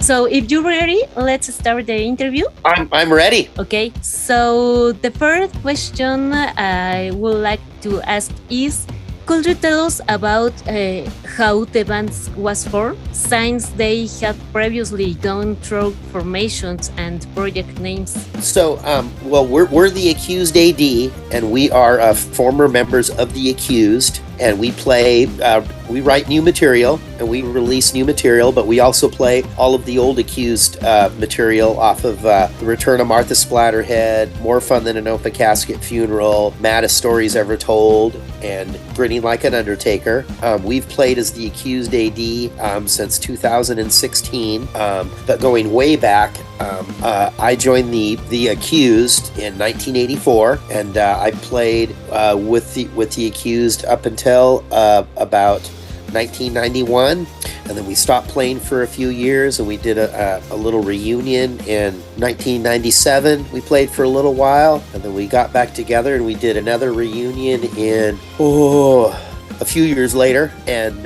So if you're ready, let's start the interview. I'm ready. Okay, so the first question I would like to ask is, could you tell us about how the band was formed, since they had previously done through formations and project names? So, well, we're the Accused A.D, and we are former members of the Accused, and we play, we write new material, and we release new material, but we also play all of the old Accused material off of The Return of Martha Splatterhead, More Fun Than an Open Casket Funeral, Maddest Stories Ever Told, and Grinning Like an Undertaker. We've played as the Accused A.D since 2016, but going way back, I joined the Accused in 1984, and I played with the Accused up until about 1991, and then we stopped playing for a few years, and we did a little reunion in 1997. We played for a little while, and then we got back together, and we did another reunion in a few years later. And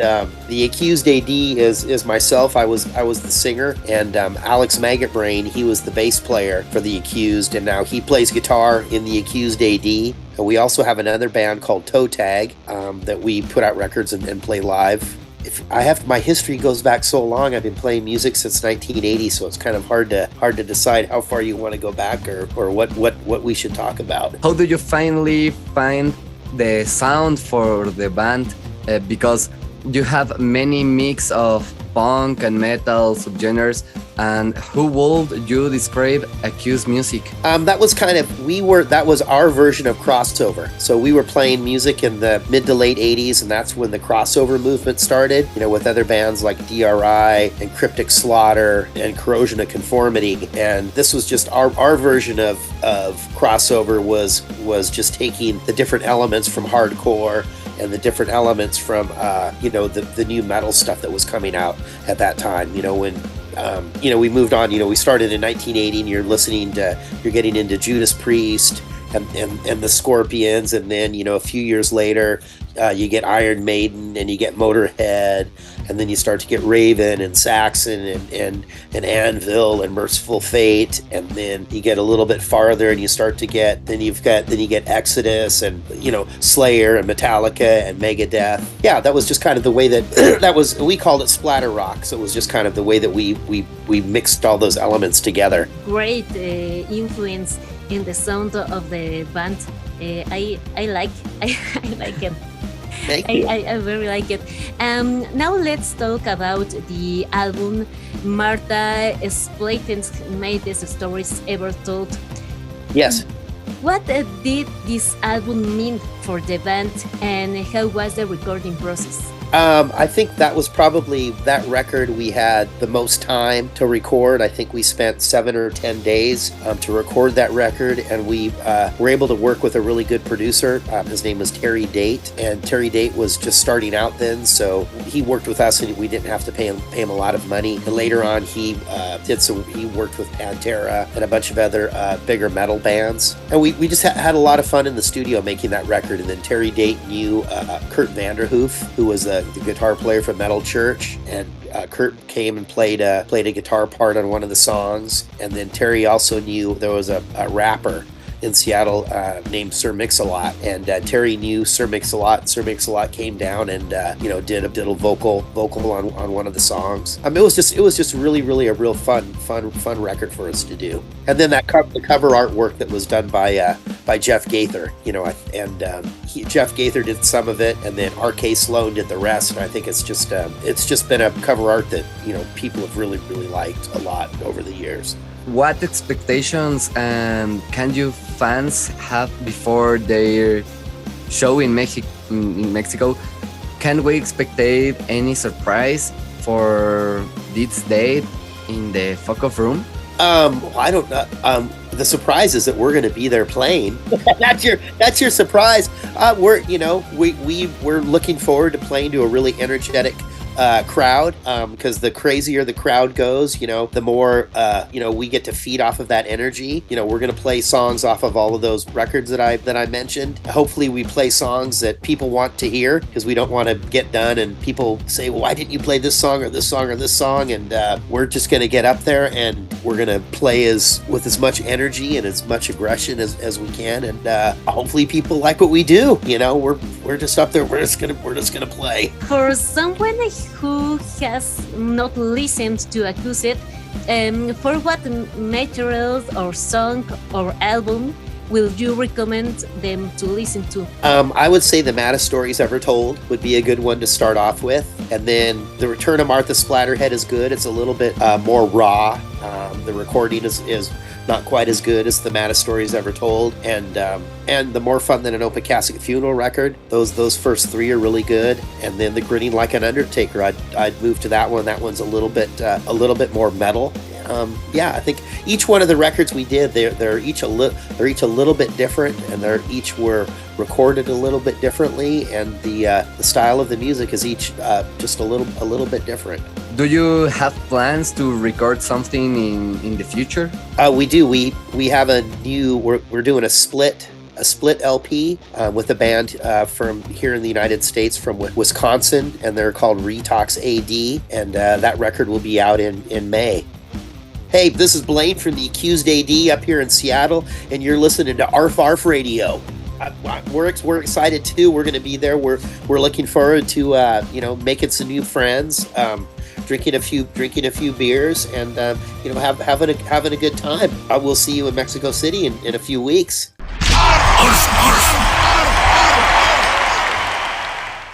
the Accused A.D is myself. I was the singer, and Alex Maggotbrain, he was the bass player for the Accused, and now he plays guitar in the Accused A.D. And we also have another band called Toe Tag that we put out records and play live. My history goes back so long. I've been playing music since 1980, so it's kind of hard to decide how far you want to go back or what we should talk about. How do you finally find the sound for the band? Because you have many mix of punk and metal subgenres, and how would you describe Accused music? That was our version of crossover. So we were playing music in the mid to late 80s, and that's when the crossover movement started, with other bands like DRI and Cryptic Slaughter and Corrosion of Conformity. And this was just our version of crossover was just taking the different elements from hardcore and the different elements from the new metal stuff that was coming out at that time. When we moved on. We started in 1980, and you're getting into Judas Priest and the Scorpions, and then a few years later you get Iron Maiden, and you get Motorhead, and then you start to get Raven and Saxon and Anvil and Merciful Fate, and then you get a little bit farther and you start to get you get Exodus and Slayer and Metallica and Megadeth. Yeah, that was just kind of the way that we called it splatter rock. So it was just kind of the way that we mixed all those elements together. Great influence in the sound of the band. I like it. Thank you. I very like it. Now let's talk about the album Martha Splatterhead's Maddest Stories Ever Told. Yes. What did this album mean for the band, and how was the recording process? I think that was probably that record we had the most time to record. I think we spent 7 or 10 days to record that record, and we were able to work with a really good producer. His name was Terry Date, and Terry Date was just starting out then, so he worked with us, and we didn't have to pay him a lot of money. And later on, he worked with Pantera and a bunch of other bigger metal bands, and we just had a lot of fun in the studio making that record. And then Terry Date knew Kurt Vanderhoof, who was the guitar player for Metal Church, and Kurt came and played a guitar part on one of the songs. And then Terry also knew there was a rapper in Seattle named Sir Mix-a-Lot, and Terry knew Sir Mix-a-Lot. Sir Mix-a-Lot came down and did a vocal on one of the songs. It was just really a real fun record for us to do. And then the cover artwork that was done by Jeff Gaither, Jeff Gaither did some of it, and then R.K. Sloan did the rest. And I think it's just been a cover art that people have really liked a lot over the years. What expectations can you fans have before their show in Mexico? Can we expect any surprise for this date in the FVCK OFF ROOM? I don't know. The surprise is that we're going to be there playing. That's your surprise. We're looking forward to playing to a really energetic crowd, because the crazier the crowd goes, you know, the more you know, we get to feed off of that energy. You know, we're gonna play songs off of all of those records that I mentioned. Hopefully we play songs that people want to hear, because we don't want to get done and people say, well, why didn't you play this song or this song or this song? And we're just gonna get up there and we're gonna play with as much energy and as much aggression as we can, and hopefully people like what we do. You know, we're just up there. We're just gonna play. For someone who has not listened to Accused, for what materials or song or album will you recommend them to listen to? I would say The Maddest Stories Ever Told would be a good one to start off with. And then The Return of Martha Splatterhead is good. It's a little bit more raw. The recording is not quite as good as The Maddest Stories Ever Told. And The More Fun Than an Open Casket Funeral record. Those first three are really good. And then The Grinning Like an Undertaker, I'd move to that one. That one's a little bit more metal. Yeah, I think each one of the records we did, they're each a little bit different, and each were recorded a little bit differently, and the style of the music is each just a little bit different. Do you have plans to record something in the future? We do. We have we're doing a split LP with a band from here in the United States, from Wisconsin, and they're called Accused A.D, and that record will be out in May. Hey, this is Blaine from the Accused A.D up here in Seattle, and you're listening to ARF ARF Radio. We're excited too. We're going to be there. We're looking forward to you know, making some new friends, drinking a few beers, and you know, having a good time. I will see you in Mexico City in a few weeks. ARF ARF